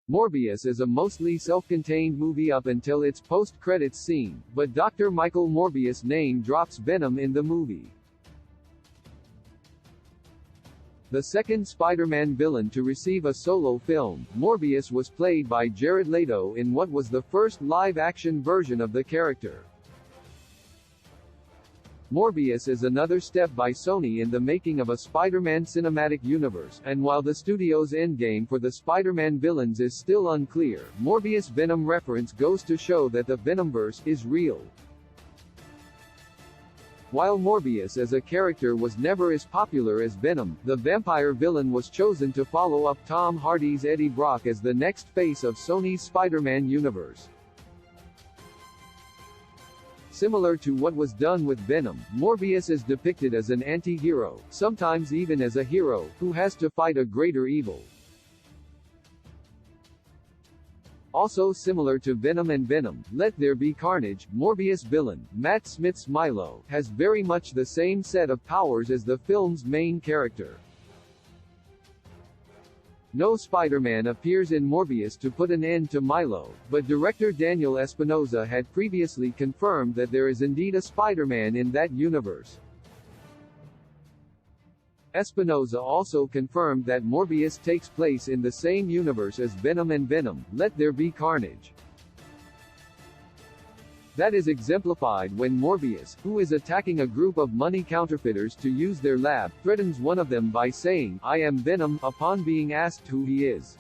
Morbius is a mostly self-contained movie up until its post-credits scene, but Dr. Michael Morbius name drops Venom in the movie. The second Spider-Man villain to receive a solo film, Morbius was played by Jared Leto in what was the first live-action version of the character. Morbius is another step by Sony in the making of a Spider-Man cinematic universe, and while the studio's endgame for the Spider-Man villains is still unclear, Morbius' Venom reference goes to show that the Venomverse is real. While Morbius as a character was never as popular as Venom, the vampire villain was chosen to follow up Tom Hardy's Eddie Brock as the next face of Sony's Spider-Man universe. Similar to what was done with Venom, Morbius is depicted as an anti-hero, sometimes even as a hero, who has to fight a greater evil. Also similar to Venom and Venom, Let There Be Carnage, Morbius villain, Matt Smith's Milo, has very much the same set of powers as the film's main character. No Spider-Man appears in Morbius to put an end to Milo, but director Daniel Espinosa had previously confirmed that there is indeed a Spider-Man in that universe. Espinosa also confirmed that Morbius takes place in the same universe as Venom and Venom, Let There Be Carnage. That is exemplified when Morbius, who is attacking a group of money counterfeiters to use their lab, threatens one of them by saying, "I am Venom," upon being asked who he is.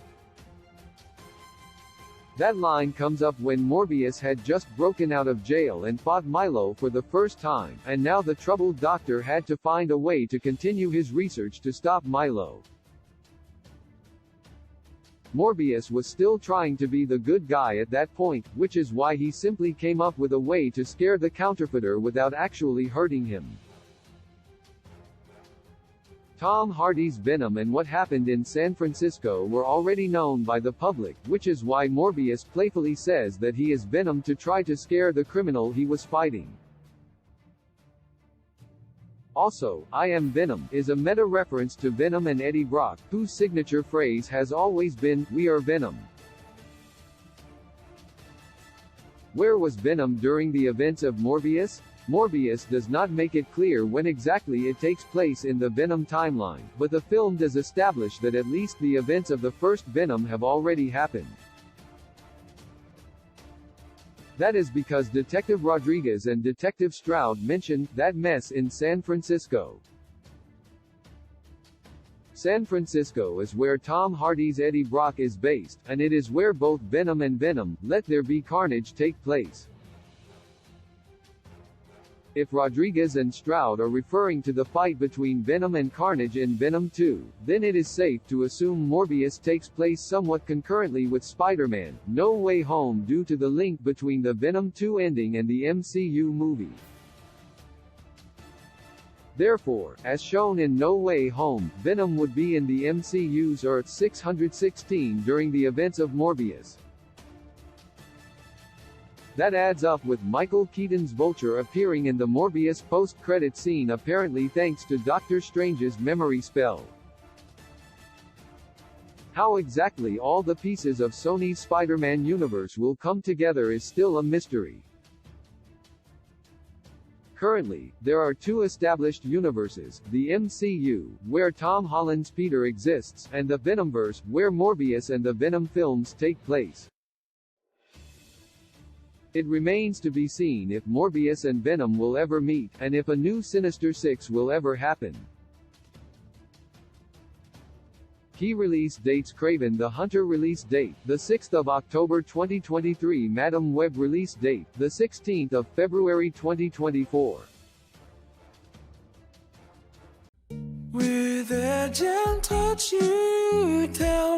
That line comes up when Morbius had just broken out of jail and fought Milo for the first time, and now the troubled doctor had to find a way to continue his research to stop Milo. Morbius was still trying to be the good guy at that point, which is why he simply came up with a way to scare the counterfeiter without actually hurting him. Tom Hardy's Venom and what happened in San Francisco were already known by the public, which is why Morbius playfully says that he is Venom to try to scare the criminal he was fighting. Also, "I am Venom" is a meta-reference to Venom and Eddie Brock, whose signature phrase has always been, "We are Venom." Where was Venom during the events of Morbius? Morbius does not make it clear when exactly it takes place in the Venom timeline, but the film does establish that at least the events of the first Venom have already happened. That is because Detective Rodriguez and Detective Stroud mentioned that mess in San Francisco. San Francisco is where Tom Hardy's Eddie Brock is based, and it is where both Venom and Venom, Let There Be Carnage take place. If Rodriguez and Stroud are referring to the fight between Venom and Carnage in Venom 2, then it is safe to assume Morbius takes place somewhat concurrently with Spider-Man: No Way Home due to the link between the Venom 2 ending and the MCU movie. Therefore, as shown in No Way Home, Venom would be in the MCU's Earth 616 during the events of Morbius. That adds up with Michael Keaton's Vulture appearing in the Morbius post-credit scene, apparently thanks to Doctor Strange's memory spell. How exactly all the pieces of Sony's Spider-Man universe will come together is still a mystery. Currently, there are two established universes, the MCU, where Tom Holland's Peter exists, and the Venomverse, where Morbius and the Venom films take place. It remains to be seen if Morbius and Venom will ever meet, and if a new Sinister Six will ever happen. Key release dates: Kraven the Hunter release date, the 6th of October 2023. Madam Web release date, the 16th of February 2024. With a gentle touch you tell